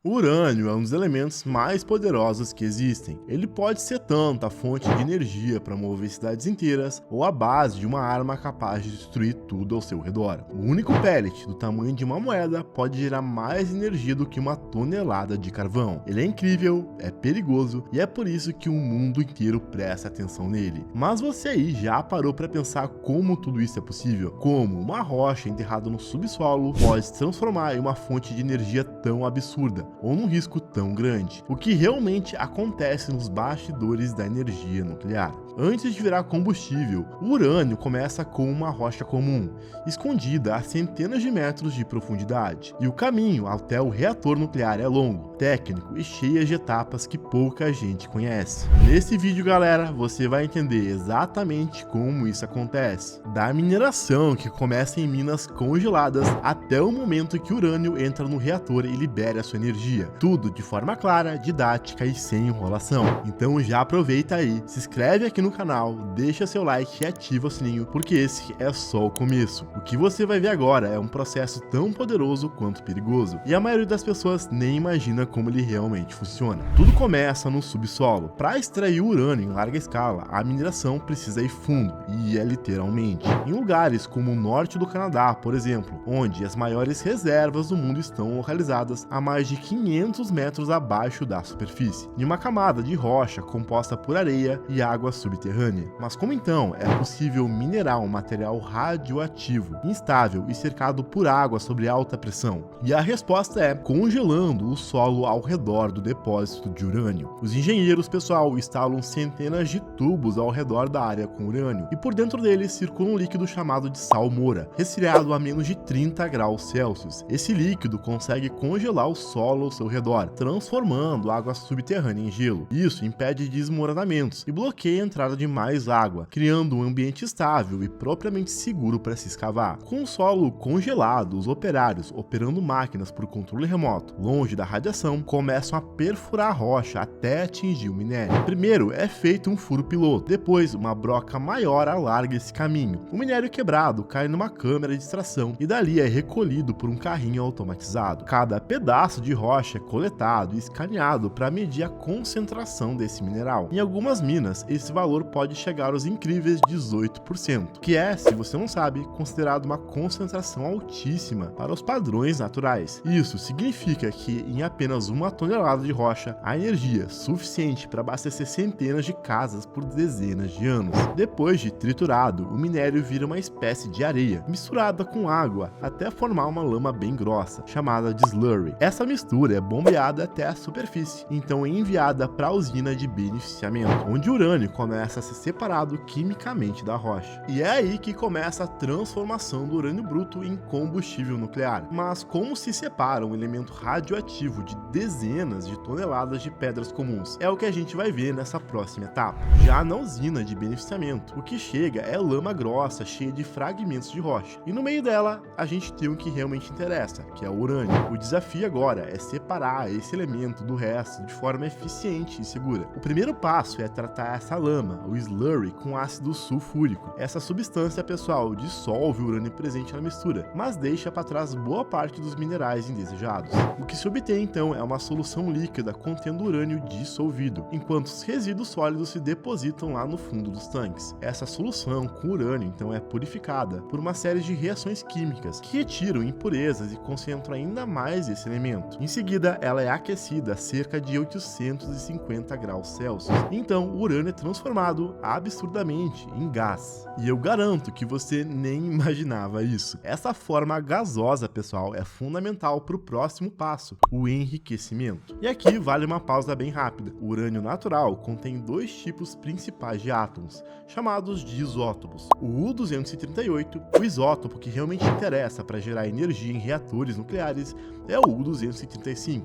O urânio é um dos elementos mais poderosos que existem. Ele pode ser tanto a fonte de energia para mover cidades inteiras, ou a base de uma arma capaz de destruir tudo ao seu redor. O único pellet do tamanho de uma moeda pode gerar mais energia do que uma tonelada de carvão. Ele é incrível, é perigoso e é por isso que o mundo inteiro presta atenção nele. Mas você aí já parou para pensar como tudo isso é possível? Como uma rocha enterrada no subsolo pode se transformar em uma fonte de energia tão absurda, ou num risco tão grande? O que realmente acontece nos bastidores da energia nuclear? Antes de virar combustível, o urânio começa como uma rocha comum, escondida a centenas de metros de profundidade, e o caminho até o reator nuclear é longo, técnico e cheio de etapas que pouca gente conhece. Nesse vídeo, galera, você vai entender exatamente como isso acontece, da mineração que começa em minas congeladas até o momento que o urânio entra no reator e libera sua energia, tudo de forma clara, didática e sem enrolação. Então já aproveita aí, se inscreve aqui no canal, deixa seu like e ativa o sininho, porque esse é só o começo. O que você vai ver agora é um processo tão poderoso quanto perigoso, e a maioria das pessoas nem imagina como ele realmente funciona. Tudo começa no subsolo. Para extrair urânio em larga escala, a mineração precisa ir fundo, e é literalmente. Em lugares como o norte do Canadá, por exemplo, onde as maiores reservas do mundo estão localizadas a mais de 500 metros abaixo da superfície, em uma camada de rocha composta por areia e água subterrânea. Mas como então é possível minerar um material radioativo, instável e cercado por água sob alta pressão? E a resposta é congelando o solo ao redor do depósito de urânio. Os engenheiros, pessoal, instalam centenas de tubos ao redor da área com urânio, e por dentro deles circula um líquido chamado de salmoura, resfriado a menos de 30 graus Celsius. Esse líquido consegue congelar o solo ao seu redor, transformando a água subterrânea em gelo. Isso impede desmoronamentos e bloqueia a entrada de mais água, criando um ambiente estável e propriamente seguro para se escavar. Com o solo congelado, os operários, operando máquinas por controle remoto, longe da radiação, começam a perfurar a rocha até atingir o minério. Primeiro é feito um furo piloto, depois uma broca maior alarga esse caminho. O minério quebrado cai numa câmara de extração e dali é recolhido por um carrinho automatizado. Cada pedaço de rocha é coletado e escaneado para medir a concentração desse mineral. Em algumas minas, esse valor pode chegar aos incríveis 18%, que é, se você não sabe, considerado uma concentração altíssima para os padrões naturais. Isso significa que em apenas uma tonelada de rocha, há energia suficiente para abastecer centenas de casas por dezenas de anos. Depois de triturado, o minério vira uma espécie de areia, misturada com água, até formar uma lama bem grossa, chamada de slurry. Essa mistura é bombeada até a superfície, então é enviada para a usina de beneficiamento, onde o urânio começa a ser separado quimicamente da rocha. E é aí que começa a transformação do urânio bruto em combustível nuclear. Mas como se separa um elemento radioativo de dezenas de toneladas de pedras comuns? É o que a gente vai ver nessa próxima etapa. Já na usina de beneficiamento, o que chega é lama grossa, cheia de fragmentos de rocha. E no meio dela, a gente tem o que realmente interessa, que é o urânio. O desafio agora é separar esse elemento do resto de forma eficiente e segura. O primeiro passo é tratar essa lama, o slurry, com ácido sulfúrico. Essa substância, pessoal, dissolve o urânio presente na mistura, mas deixa para trás boa parte dos minerais indesejados. O que se obtém então é uma solução líquida contendo urânio dissolvido, enquanto os resíduos sólidos se depositam lá no fundo dos tanques. Essa solução com urânio então é purificada por uma série de reações químicas que retiram impurezas e concentram ainda mais esse elemento. Em seguida, ela é aquecida a cerca de 850 graus Celsius. Então, o urânio é transformado absurdamente em gás. E eu garanto que você nem imaginava isso. Essa forma gasosa, pessoal, é fundamental para o próximo passo, o enriquecimento. E aqui vale uma pausa bem rápida. O urânio natural contém dois tipos principais de átomos, chamados de isótopos. O U-238, o isótopo que realmente interessa para gerar energia em reatores nucleares, é o U-235.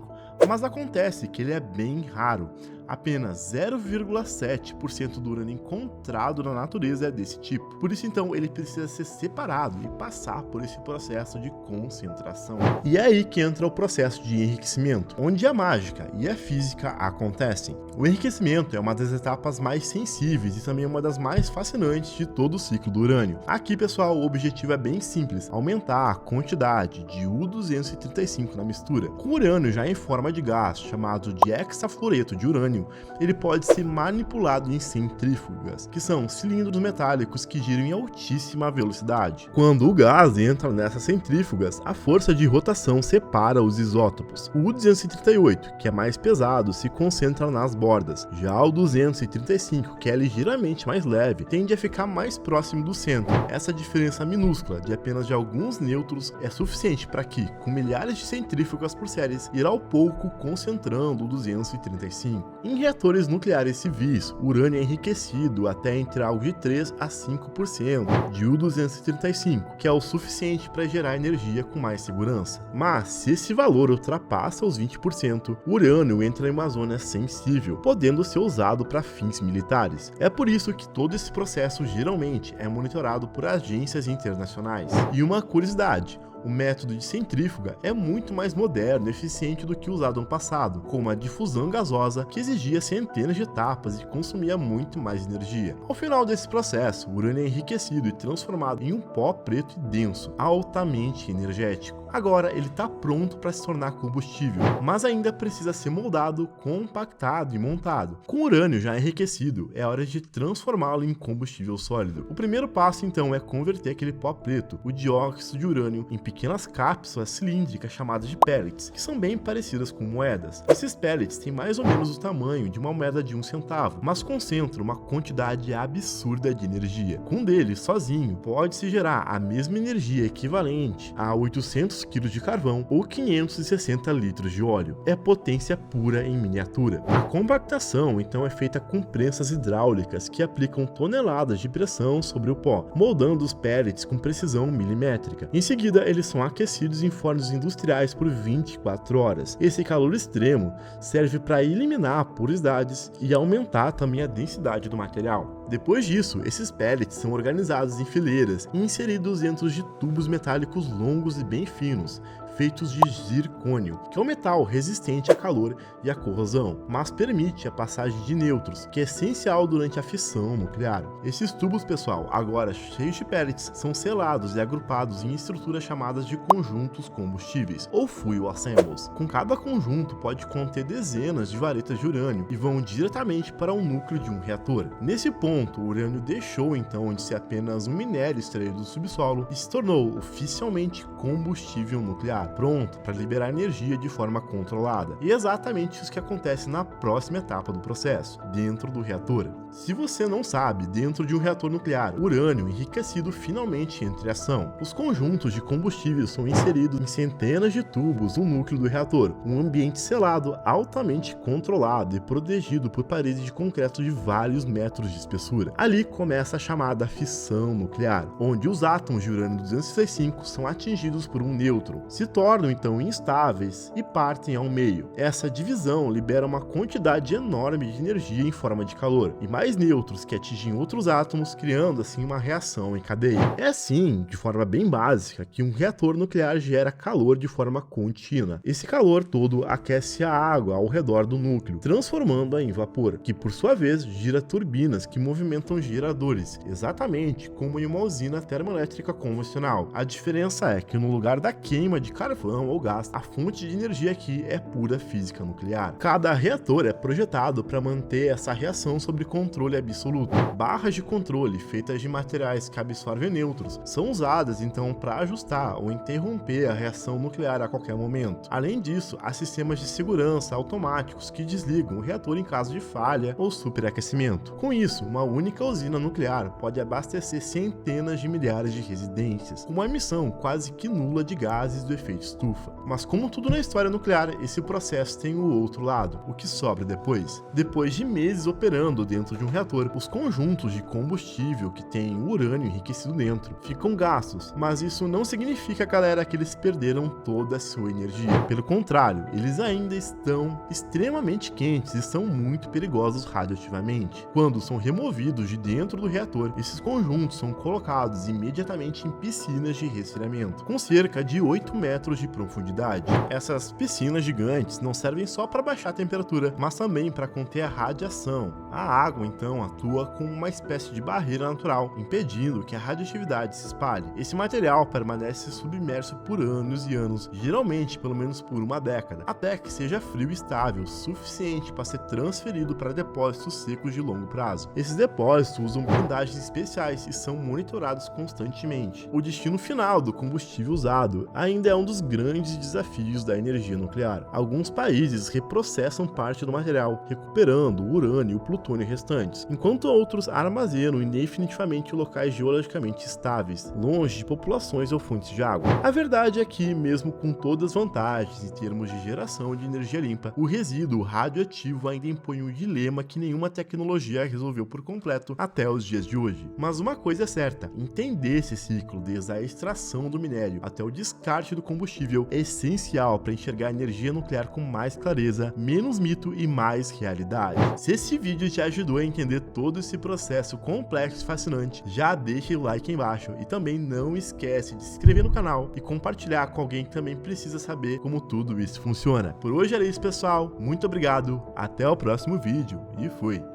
Mas acontece que ele é bem raro. Apenas 0,7% do urânio encontrado na natureza é desse tipo. Por isso, então, ele precisa ser separado e passar por esse processo de concentração. E é aí que entra o processo de enriquecimento, onde a mágica e a física acontecem. O enriquecimento é uma das etapas mais sensíveis e também uma das mais fascinantes de todo o ciclo do urânio. Aqui, pessoal, o objetivo é bem simples: aumentar a quantidade de U-235 na mistura. Com o urânio já em forma de gás, chamado de hexafluoreto de urânio, ele pode ser manipulado em centrífugas, que são cilindros metálicos que giram em altíssima velocidade. Quando o gás entra nessas centrífugas, a força de rotação separa os isótopos. O U-238, que é mais pesado, se concentra nas bordas. Já o 235, que é ligeiramente mais leve, tende a ficar mais próximo do centro. Essa diferença minúscula de apenas de alguns nêutrons é suficiente para que, com milhares de centrífugas por séries, irá ao pouco concentrando o 235. Em reatores nucleares civis, o urânio é enriquecido até entre algo de 3 a 5% de U-235, que é o suficiente para gerar energia com mais segurança. Mas, se esse valor ultrapassa os 20%, o urânio entra em uma zona sensível, podendo ser usado para fins militares. É por isso que todo esse processo geralmente é monitorado por agências internacionais. E uma curiosidade: o método de centrífuga é muito mais moderno e eficiente do que usado no passado, com a difusão gasosa que exigia centenas de etapas e consumia muito mais energia. Ao final desse processo, o urânio é enriquecido e transformado em um pó preto e denso, altamente energético. Agora ele está pronto para se tornar combustível, mas ainda precisa ser moldado, compactado e montado. Com o urânio já enriquecido, é hora de transformá-lo em combustível sólido. O primeiro passo então é converter aquele pó preto, o dióxido de urânio, em pequenas cápsulas cilíndricas chamadas de pellets, que são bem parecidas com moedas. Esses pellets têm mais ou menos o tamanho de uma moeda de 1 centavo, mas concentram uma quantidade absurda de energia. Com um deles, sozinho, pode-se gerar a mesma energia equivalente a 800 kg de carvão ou 560 litros de óleo. É potência pura em miniatura. A compactação, então, é feita com prensas hidráulicas que aplicam toneladas de pressão sobre o pó, moldando os pellets com precisão milimétrica. Em seguida, eles são aquecidos em fornos industriais por 24 horas. Esse calor extremo serve para eliminar porosidades e aumentar também a densidade do material. Depois disso, esses pellets são organizados em fileiras e inseridos dentro de tubos metálicos longos e bem finos, feitos de zircônio, que é um metal resistente a calor e à corrosão, mas permite a passagem de nêutrons, que é essencial durante a fissão nuclear. Esses tubos, pessoal, agora cheios de pellets, são selados e agrupados em estruturas chamadas de conjuntos combustíveis, ou fuel assembles. Com cada conjunto pode conter dezenas de varetas de urânio e vão diretamente para o núcleo de um reator. Nesse ponto, o urânio deixou então de ser apenas um minério extraído do subsolo e se tornou oficialmente combustível nuclear, pronto para liberar energia de forma controlada. E é exatamente isso que acontece na próxima etapa do processo, dentro do reator. Se você não sabe, dentro de um reator nuclear, urânio enriquecido finalmente entra em ação. Os conjuntos de combustível são inseridos em centenas de tubos no núcleo do reator, um ambiente selado, altamente controlado e protegido por paredes de concreto de vários metros de espessura. Ali começa a chamada fissão nuclear, onde os átomos de urânio 235 são atingidos por um nêutron, se tornam então instáveis e partem ao meio. Essa divisão libera uma quantidade enorme de energia em forma de calor e mais nêutrons que atingem outros átomos, criando assim uma reação em cadeia. É assim, de forma bem básica, que um reator nuclear gera calor de forma contínua. Esse calor todo aquece a água ao redor do núcleo, transformando-a em vapor, que por sua vez gira turbinas que movimentam geradores, exatamente como em uma usina termoelétrica convencional. A diferença é que no lugar da queima de carvão ou gás, a fonte de energia aqui é pura física nuclear. Cada reator é projetado para manter essa reação sob controle absoluto. Barras de controle feitas de materiais que absorvem nêutrons são usadas então para ajustar ou interromper a reação nuclear a qualquer momento. Além disso, há sistemas de segurança automáticos que desligam o reator em caso de falha ou superaquecimento. Com isso, uma única usina nuclear pode abastecer centenas de milhares de residências, com uma emissão quase que nula de gases do efeito efeito estufa. Mas como tudo na história nuclear, esse processo tem o outro lado, o que sobra depois. Depois de meses operando dentro de um reator, os conjuntos de combustível que tem urânio enriquecido dentro ficam gastos, mas isso não significa, galera, que eles perderam toda a sua energia. Pelo contrário, eles ainda estão extremamente quentes e são muito perigosos radioativamente. Quando são removidos de dentro do reator, esses conjuntos são colocados imediatamente em piscinas de resfriamento, com cerca de 8 metros de profundidade. Essas piscinas gigantes não servem só para baixar a temperatura, mas também para conter a radiação. A água, então, atua como uma espécie de barreira natural, impedindo que a radioatividade se espalhe. Esse material permanece submerso por anos e anos, geralmente pelo menos por uma década, até que seja frio e estável o suficiente para ser transferido para depósitos secos de longo prazo. Esses depósitos usam blindagens especiais e são monitorados constantemente. O destino final do combustível usado ainda é um dos grandes desafios da energia nuclear. Alguns países reprocessam parte do material, recuperando o urânio e o plutônio restantes, enquanto outros armazenam indefinitivamente em locais geologicamente estáveis, longe de populações ou fontes de água. A verdade é que, mesmo com todas as vantagens em termos de geração de energia limpa, o resíduo radioativo ainda impõe um dilema que nenhuma tecnologia resolveu por completo até os dias de hoje. Mas uma coisa é certa: entender esse ciclo, desde a extração do minério até o descarte do combustível, é essencial para enxergar a energia nuclear com mais clareza, menos mito e mais realidade. Se esse vídeo te ajudou a entender todo esse processo complexo e fascinante, já deixa o like aí embaixo e também não esquece de se inscrever no canal e compartilhar com alguém que também precisa saber como tudo isso funciona. Por hoje era isso, pessoal. Muito obrigado, até o próximo vídeo e fui!